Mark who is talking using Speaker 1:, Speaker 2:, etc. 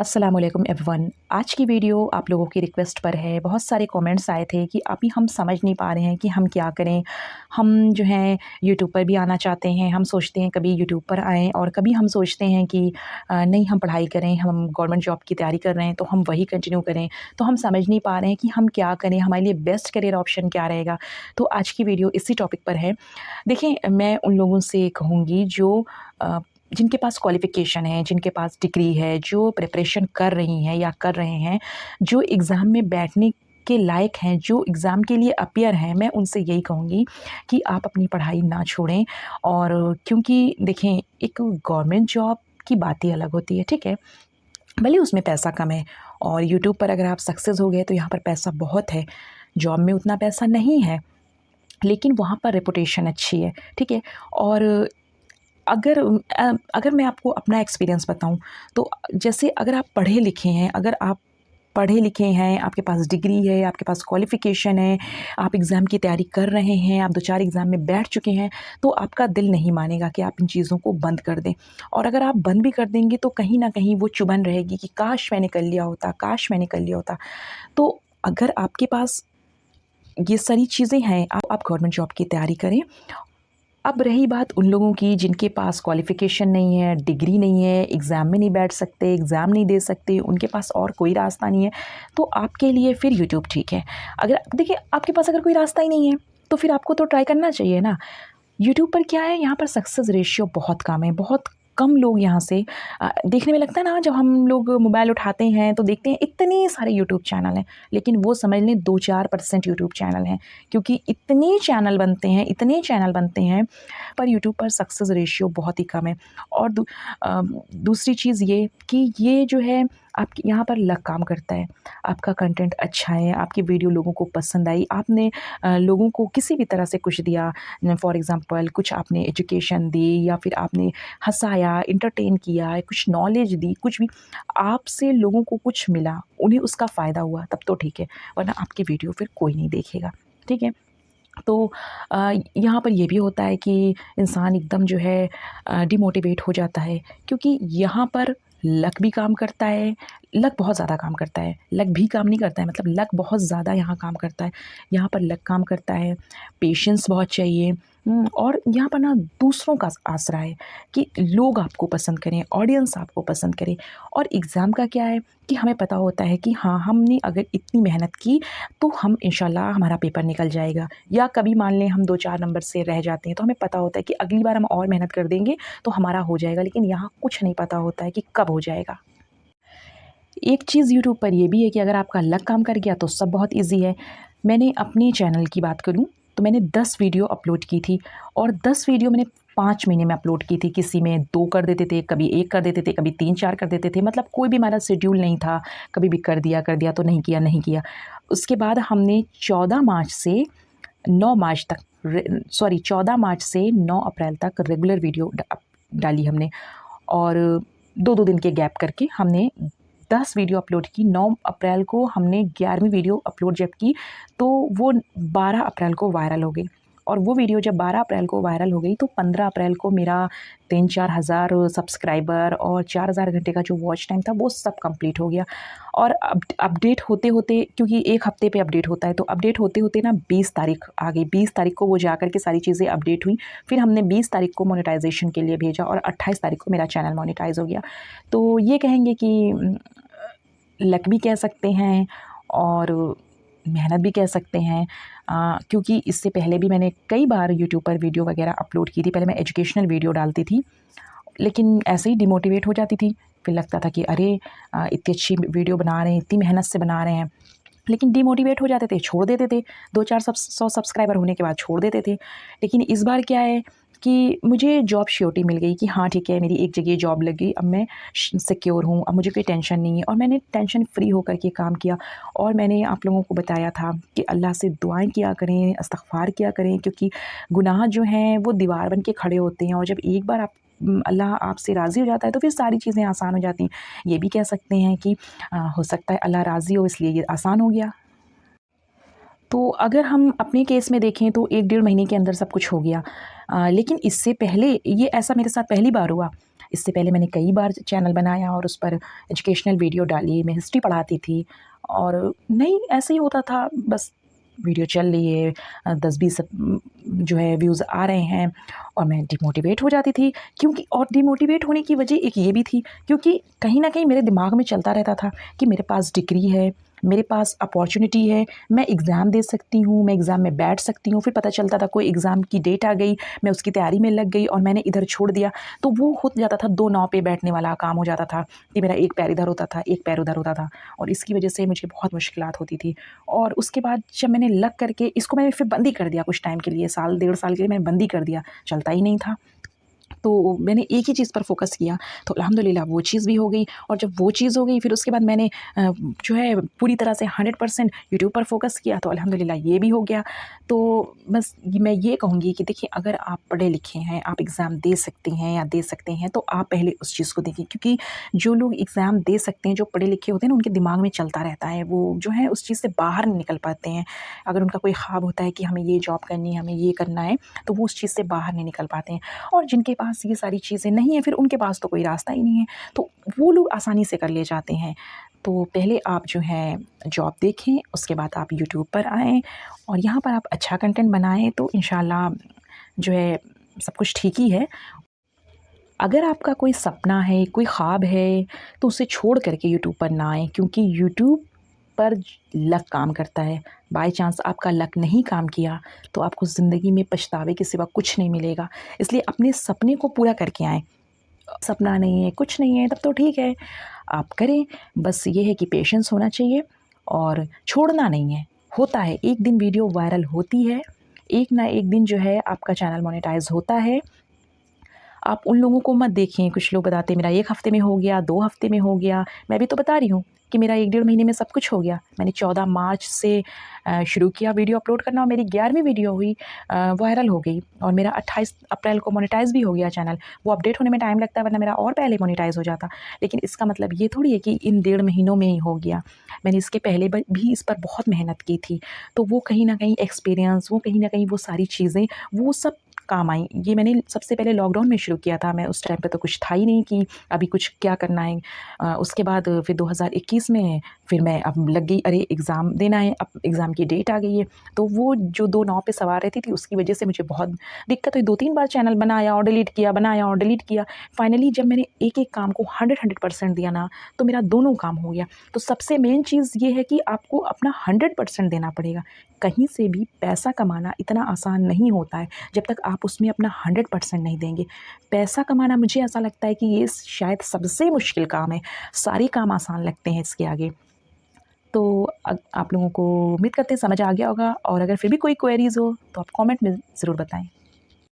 Speaker 1: अस्सलाम वालेकुम एवरीवन। आज की वीडियो आप लोगों की रिक्वेस्ट पर है। बहुत सारे कमेंट्स आए थे कि अभी हम समझ नहीं पा रहे हैं कि हम क्या करें। हम जो हैं यूट्यूब पर भी आना चाहते हैं, हम सोचते हैं कभी यूट्यूब पर आएँ और कभी हम सोचते हैं कि नहीं हम पढ़ाई करें, हम गवर्नमेंट जॉब की तैयारी कर रहे हैं तो हम वही कंटिन्यू करें। तो हम समझ नहीं पा रहे हैं कि हम क्या करें, हमारे लिए बेस्ट करियर ऑप्शन क्या रहेगा। तो आज की वीडियो इसी टॉपिक पर है। देखिए, मैं उन लोगों से कहूँगी जो जिनके पास क्वालिफ़िकेशन है, जिनके पास डिग्री है, जो प्रिपरेशन कर रही हैं या कर रहे हैं, जो एग्ज़ाम में बैठने के लायक हैं, जो एग्ज़ाम के लिए अपीयर हैं, मैं उनसे यही कहूँगी कि आप अपनी पढ़ाई ना छोड़ें। और क्योंकि देखें, एक गवर्नमेंट जॉब की बात ही अलग होती है, ठीक है? भले उसमें पैसा कम है और यूट्यूब पर अगर आप सक्सेस हो गए तो यहाँ पर पैसा बहुत है, जॉब में उतना पैसा नहीं है, लेकिन वहाँ पर रेपुटेशन अच्छी है, ठीक है? और अगर मैं आपको अपना एक्सपीरियंस बताऊँ, तो जैसे अगर आप पढ़े लिखे हैं, अगर आप पढ़े लिखे हैं, आपके पास डिग्री है, आपके पास क्वालिफ़िकेशन है, आप एग्ज़ाम की तैयारी कर रहे हैं, आप 2-4 एग्ज़ाम में बैठ चुके हैं, तो आपका दिल नहीं मानेगा कि आप इन चीज़ों को बंद कर दें। और अगर आप बंद भी कर देंगे तो कहीं न कहीं वो चुभन रहेगी कि काश मैंने कर लिया होता, काश मैंने कर लिया होता। तो अगर आपके पास ये सारी चीज़ें हैं, आप गवर्नमेंट जॉब की तैयारी करें। अब रही बात उन लोगों की जिनके पास क्वालिफ़िकेशन नहीं है, डिग्री नहीं है, एग्ज़ाम में नहीं बैठ सकते, एग्ज़ाम नहीं दे सकते, उनके पास और कोई रास्ता नहीं है, तो आपके लिए फिर यूट्यूब ठीक है। अगर देखिए, आपके पास अगर कोई रास्ता ही नहीं है, तो फिर आपको तो ट्राई करना चाहिए ना। यूट्यूब पर क्या है, यहाँ पर सक्सेस रेशियो बहुत कम है, बहुत कम लोग यहाँ से देखने में लगता है ना, जब हम लोग मोबाइल उठाते हैं तो देखते हैं इतने सारे यूट्यूब चैनल हैं, लेकिन वो समझ लें 2-4% यूट्यूब चैनल हैं, क्योंकि इतने चैनल बनते हैं, पर यूट्यूब पर सक्सेस रेशियो बहुत ही कम है। और दूसरी चीज़ ये कि ये जो है, आपके यहाँ पर लक काम करता है। आपका कंटेंट अच्छा है, आपकी वीडियो लोगों को पसंद आई, आपने लोगों को किसी भी तरह से कुछ दिया, फॉर एग्ज़ाम्पल कुछ आपने एजुकेशन दी या फिर आपने हँसाया, एंटरटेन किया, कुछ नॉलेज दी, कुछ भी आपसे लोगों को कुछ मिला, उन्हें उसका फ़ायदा हुआ, तब तो ठीक है, वरना आपकी वीडियो फिर कोई नहीं देखेगा, ठीक है? तो यहाँ पर ये भी होता है कि इंसान एकदम जो है डिमोटिवेट हो जाता है, क्योंकि यहाँ पर लक भी काम करता है, लक बहुत ज़्यादा काम करता है, लक भी काम नहीं करता है, मतलब लक बहुत ज़्यादा यहाँ काम करता है। यहाँ पर लक काम करता है, पेशेंस बहुत चाहिए। और यहाँ पर ना दूसरों का आसरा है कि लोग आपको पसंद करें, ऑडियंस आपको पसंद करे। और एग्ज़ाम का क्या है कि हमें पता होता है कि हाँ, हमने अगर इतनी मेहनत की तो हम इंशाल्लाह हमारा पेपर निकल जाएगा। या कभी मान लें हम 2-4 नंबर से रह जाते हैं, तो हमें पता होता है कि अगली बार हम और मेहनत कर देंगे तो हमारा हो जाएगा, लेकिन यहाँ कुछ नहीं पता होता है कि कब हो जाएगा। एक चीज़ यूट्यूब पर ये भी है कि अगर आपका लक काम कर गया तो सब बहुत ईज़ी है। मैंने अपने चैनल की बात करूँ तो मैंने 10 वीडियो अपलोड की थी, और 10 वीडियो मैंने 5 महीने में अपलोड की थी। किसी में 2 कर देते थे, कभी 1 कर देते थे, कभी 3-4 कर देते थे, मतलब कोई भी हमारा शेड्यूल नहीं था, कभी भी कर दिया तो नहीं किया, नहीं किया। उसके बाद हमने 14 मार्च से 9 मार्च तक 14 मार्च से 9 अप्रैल तक रेगुलर वीडियो डाली हमने। और 2-2 दिन के गैप करके हमने 10 वीडियो अपलोड की। 9 अप्रैल को हमने 11वीं वीडियो अपलोड जब की, तो वो 12 अप्रैल को वायरल हो गई। और वो वीडियो जब 12 अप्रैल को वायरल हो गई तो 15 अप्रैल को मेरा 3-4 हज़ार सब्सक्राइबर और 4,000 घंटे का जो वॉच टाइम था वो सब कंप्लीट हो गया। और अपडेट होते-होते, क्योंकि 1 हफ्ते पे अपडेट होता है, तो अपडेट होते-होते ना 20 तारीख आ गई। 20 तारीख को वो जा कर के सारी चीज़ें अपडेट हुई। फिर हमने 20 तारीख को मोनेटाइज़ेशन के लिए भेजा और 28 तारीख को मेरा चैनल मोनेटाइज़ हो गया। तो ये कहेंगे कि लक भी कह सकते हैं और मेहनत भी कह सकते हैं, क्योंकि इससे पहले भी मैंने कई बार यूट्यूब पर वीडियो वगैरह अपलोड की थी। पहले मैं एजुकेशनल वीडियो डालती थी, लेकिन ऐसे ही डिमोटिवेट हो जाती थी। फिर लगता था कि अरे इतनी अच्छी वीडियो बना रहे हैं, इतनी मेहनत से बना रहे हैं, लेकिन डिमोटिवेट हो जाते थे, छोड़ देते थे। 2-4 सौ सब्सक्राइबर होने के बाद छोड़ देते थे। लेकिन इस बार क्या है कि मुझे जॉब श्योरिटी मिल गई कि हाँ ठीक है, मेरी एक जगह जॉब लग गई, अब मैं सिक्योर हूँ, अब मुझे कोई टेंशन नहीं है। और मैंने टेंशन फ्री होकर के काम किया। और मैंने आप लोगों को बताया था कि अल्लाह से दुआएं किया करें, इस्तिग़फ़ार किया करें, क्योंकि गुनाह जो हैं वो दीवार बन के खड़े होते हैं, और जब एक बार अल्लाह आपसे राज़ी हो जाता है तो फिर सारी चीज़ें आसान हो जाती हैं। ये भी कह सकते हैं कि हो सकता है अल्लाह राज़ी हो, इसलिए ये आसान हो गया। तो अगर हम अपने केस में देखें तो 1 डेढ़ महीने के अंदर सब कुछ हो गया। लेकिन इससे पहले ये ऐसा मेरे साथ पहली बार हुआ इससे पहले मैंने कई बार चैनल बनाया और उस पर एजुकेशनल वीडियो डाली, मैं हिस्ट्री पढ़ाती थी और नहीं ऐसे ही होता था, बस वीडियो चल रही है, 10-20 जो है व्यूज़ आ रहे हैं और मैं डिमोटिवेट हो जाती थी, क्योंकि और डिमोटिवेट होने की वजह एक ये भी थी, क्योंकि कहीं न कहीं मेरे दिमाग में चलता रहता था कि मेरे पास डिग्री है, मेरे पास अपॉर्चुनिटी है, मैं एग्ज़ाम दे सकती हूँ, मैं एग्ज़ाम में बैठ सकती हूँ। फिर पता चलता था कोई एग्ज़ाम की डेट आ गई, मैं उसकी तैयारी में लग गई और मैंने इधर छोड़ दिया, तो वो हो जाता था, 2 नाव पे बैठने वाला काम हो जाता था कि मेरा एक पैर इधर होता था, एक पैर उधर होता था और इसकी वजह से मुझे बहुत मुश्किलात होती थी। और उसके बाद जब मैंने लग करके इसको मैंने फिर बंद ही कर दिया, कुछ टाइम के लिए, साल, डेढ़ साल के लिए मैंने बंद ही कर दिया, चलता ही नहीं था। तो मैंने एक ही चीज़ पर फ़ोकस किया, तो अल्हम्दुलिल्लाह वो चीज़ भी हो गई और जब वो चीज़ हो गई फिर उसके बाद मैंने जो है पूरी तरह से 100% यूट्यूब पर फ़ोकस किया, तो अल्हम्दुलिल्लाह ये भी हो गया। तो बस मैं ये कहूँगी कि देखिए, अगर आप पढ़े लिखे हैं, आप एग्ज़ाम दे सकते हैं या दे सकते हैं, तो आप पहले उस चीज़ को देखिए, क्योंकि जो लोग एग्ज़ाम दे सकते हैं, जो पढ़े लिखे होते हैं ना, उनके दिमाग में चलता रहता है, वो जो है उस चीज़ से बाहर नहीं निकल पाते हैं। अगर उनका कोई ख़्वाब होता है कि हमें ये जॉब करनी है, हमें ये करना है, तो वो उस चीज़ से बाहर नहीं निकल पाते हैं। और जिनके पास ये सारी चीज़ें नहीं हैं, फिर उनके पास तो कोई रास्ता ही नहीं है, तो वो लोग आसानी से कर ले जाते हैं। तो पहले आप जो है जॉब देखें, उसके बाद आप यूट्यूब पर आएँ और यहाँ पर आप अच्छा कंटेंट बनाएँ, तो इंशाल्लाह जो है सब कुछ ठीक ही है। अगर आपका कोई सपना है, कोई ख़्वाब है, तो उसे छोड़ कर के यूट्यूब पर ना आएँ, क्योंकि यूट्यूब पर लक काम करता है। बाय चांस आपका लक नहीं काम किया, तो आपको ज़िंदगी में पछतावे के सिवा कुछ नहीं मिलेगा। इसलिए अपने सपने को पूरा करके आएँ। सपना नहीं है, कुछ नहीं है, तब तो ठीक है, आप करें। बस ये है कि पेशेंस होना चाहिए और छोड़ना नहीं है। होता है, एक दिन वीडियो वायरल होती है, एक ना एक दिन जो है आपका चैनल मोनेटाइज़ होता है। आप उन लोगों को मत देखें, कुछ लोग बताते हैं मेरा 1 हफ़्ते में हो गया, 2 हफ़्ते में हो गया। मैं भी तो बता रही हूँ कि मेरा 1 डेढ़ महीने में सब कुछ हो गया। मैंने 14 मार्च से शुरू किया वीडियो अपलोड करना और मेरी 11वीं वीडियो हुई, वायरल हो गई और मेरा 28 अप्रैल को मोनेटाइज़ भी हो गया चैनल। वो अपडेट होने में टाइम लगता है, वरना मेरा और पहले मोनेटाइज़ हो जाता। लेकिन इसका मतलब ये थोड़ी है कि इन डेढ़ महीनों में ही हो गया। मैंने इसके पहले भी इस पर बहुत मेहनत की थी। तो वो कहीं न कहीं एक्सपीरियंस, वो कहीं न कहीं वो सारी चीज़ें, वो सब काम आई। ये मैंने सबसे पहले लॉकडाउन में शुरू किया था। मैं उस टाइम पे तो कुछ था ही नहीं कि अभी कुछ क्या करना है। उसके बाद फिर 2021 में फिर मैं अब लग गई, अरे एग्ज़ाम देना है, अब एग्ज़ाम की डेट आ गई है। तो वो जो 2 नाव पे सवार रहती थी, उसकी वजह से मुझे बहुत दिक्कत हुई। 2-3 बार चैनल बनाया और डिलीट किया, बनाया और डिलीट किया। फाइनली जब मैंने एक-एक काम को 100% दिया ना, तो मेरा दोनों काम हो गया। तो सबसे मेन चीज़ ये है कि आपको अपना 100% देना पड़ेगा। कहीं से भी पैसा कमाना इतना आसान नहीं होता है, जब तक आप उसमें अपना 100% नहीं देंगे। पैसा कमाना मुझे ऐसा लगता है कि ये शायद सबसे मुश्किल काम है, सारे काम आसान लगते हैं इसके आगे। तो आप लोगों को उम्मीद करते हैं समझ आ गया होगा और अगर फिर भी कोई क्वेरीज़ हो, तो आप कमेंट में ज़रूर बताएँ।